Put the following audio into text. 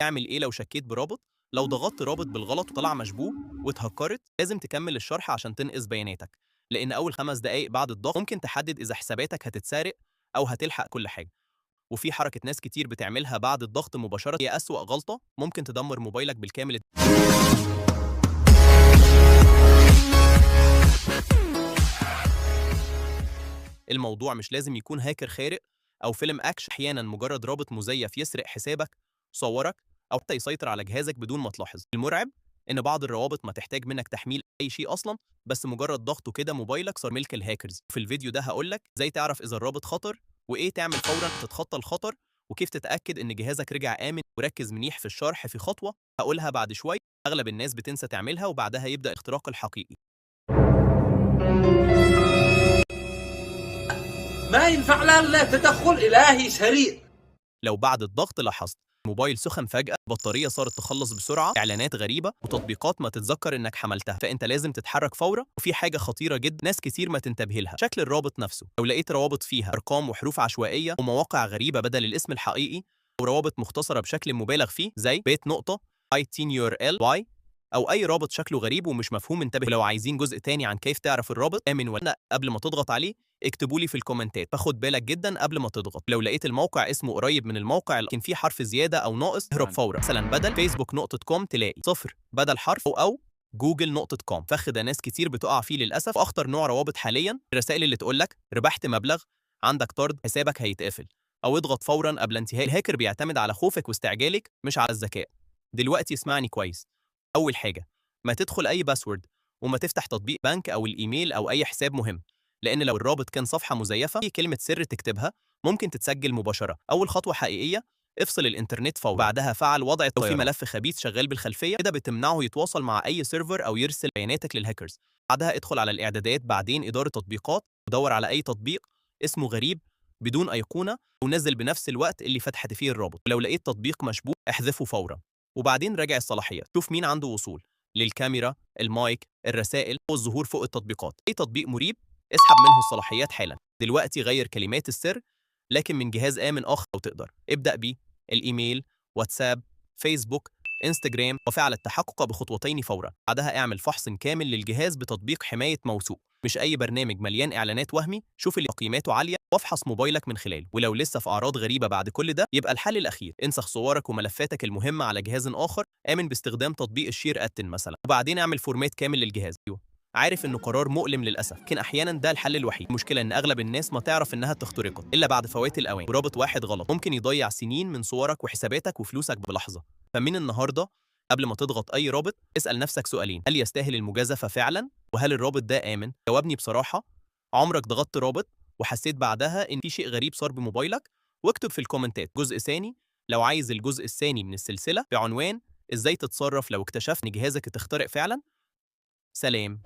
اعمل إيه لو شكيت برابط؟ لو ضغطت رابط بالغلط وطلع مشبوه واتهكرت، لازم تكمل الشرح عشان تنقذ بياناتك، لأن أول 5 دقايق بعد الضغط ممكن تحدد إذا حساباتك هتتسرق أو هتلحق كل حاجة. وفي حركة ناس كتير بتعملها بعد الضغط مباشرة، هي أسوأ غلطة ممكن تدمر موبايلك بالكامل. الموضوع مش لازم يكون هاكر خارق أو فيلم أكشن، أحيانا مجرد رابط مزيف يسرق حسابك، صورك، أو حتى يسيطر على جهازك بدون ما تلاحظ. المرعب إن بعض الروابط ما تحتاج منك تحميل أي شيء أصلا، بس مجرد ضغطه كده موبايلك صار ملك الهاكرز. في الفيديو ده هقولك إزاي تعرف إذا الرابط خطر، وإيه تعمل فورا تتخطى الخطر، وكيف تتأكد إن جهازك رجع آمن. وركز منيح في الشرح، في خطوة هقولها بعد شوية أغلب الناس بتنسى تعملها، وبعدها يبدأ الاختراق الحقيقي. ما ينفع لا تدخل إلهي سريع. لو بعد الضغط لاحظت موبايل سخن فجأة، بطارية صارت تخلص بسرعة، إعلانات غريبة، وتطبيقات ما تتذكر إنك حملتها، فأنت لازم تتحرك فورا. وفي حاجة خطيرة جدا ناس كتير ما تنتبه لها: شكل الرابط نفسه. لو لقيت روابط فيها أرقام وحروف عشوائية ومواقع غريبة بدل الاسم الحقيقي، أو روابط مختصرة بشكل مبالغ فيه زي بيت نقطة ITNURL أو أي رابط شكله غريب ومش مفهوم، انتبه. لو عايزين جزء تاني عن كيف تعرف الرابط آمن ولا لأ قبل ما تضغط عليه، اكتبوا لي في الكومنتات. فخد بالك جدا قبل ما تضغط. لو لقيت الموقع اسمه قريب من الموقع لكن فيه حرف زيادة أو ناقص، اهرب فورا. مثلا بدل facebook.com تلاقي صفر بدل حرف، أو google.com. فخ ده ناس كتير بتقع فيه للأسف. وأخطر نوع روابط حاليا الرسائل اللي تقولك ربحت مبلغ، عندك طرد، حسابك هيتقفل، أو اضغط فورا قبل انتهاء. الهاكر بيعتمد على خوفك واستعجالك مش على الذكاء. دلوقتي اسمعني كويس. أول حاجة، ما تدخل أي باسورد، وما تفتح تطبيق بنك أو الإيميل أو أي حساب مهم، لأن لو الرابط كان صفحة مزيفة في كلمة سر تكتبها ممكن تتسجل مباشرة. أول خطوة حقيقية، افصل الإنترنت فورا. بعدها فعل وضع الطيران. لو في ملف خبيث شغال بالخلفية كده بتمنعه يتواصل مع أي سيرفر أو يرسل بياناتك للهاكرز. بعدها ادخل على الإعدادات، بعدين إدارة تطبيقات، ودور على أي تطبيق اسمه غريب بدون أيقونة، ونزل بنفس الوقت اللي فتحت فيه الرابط. ولو لقيت تطبيق مشبوه احذفه فورا. وبعدين راجع الصلاحيات، شوف مين عنده وصول للكاميرا، المايك، الرسائل، والظهور فوق التطبيقات. أي تطبيق مريب اسحب منه الصلاحيات حالا. دلوقتي غير كلمات السر لكن من جهاز آمن آخر لو تقدر. ابدأ بيه الإيميل، واتساب، فيسبوك، انستجرام، وفعل التحقق بخطوتين فورا. بعدها اعمل فحص كامل للجهاز بتطبيق حماية موثوق، مش أي برنامج مليان إعلانات وهمي. شوف اللي تقييماته عالية وافحص موبايلك من خلاله. ولو لسه في أعراض غريبة بعد كل ده، يبقى الحل الأخير انسخ صورك وملفاتك المهمة على جهاز آخر آمن باستخدام تطبيق الشير أتن مثلا، وبعدين اعمل فورمات كامل للجهاز. عارف انه قرار مؤلم للاسف، لكن احيانا ده الحل الوحيد. المشكله ان اغلب الناس ما تعرف انها اخترقت الا بعد فوات الاوان، ورابط واحد غلط ممكن يضيع سنين من صورك وحساباتك وفلوسك بلحظه. فمن النهارده قبل ما تضغط اي رابط اسال نفسك سؤالين: هل يستاهل المجازفه فعلا؟ وهل الرابط ده امن؟ جاوبني بصراحه. عمرك ضغطت رابط وحسيت بعدها ان في شيء غريب صار بموبايلك؟ واكتب في الكومنتات جزء ثاني لو عايز الجزء الثاني من السلسله بعنوان ازاي تتصرف لو اكتشفت ان جهازك اتخترق فعلا. سلام.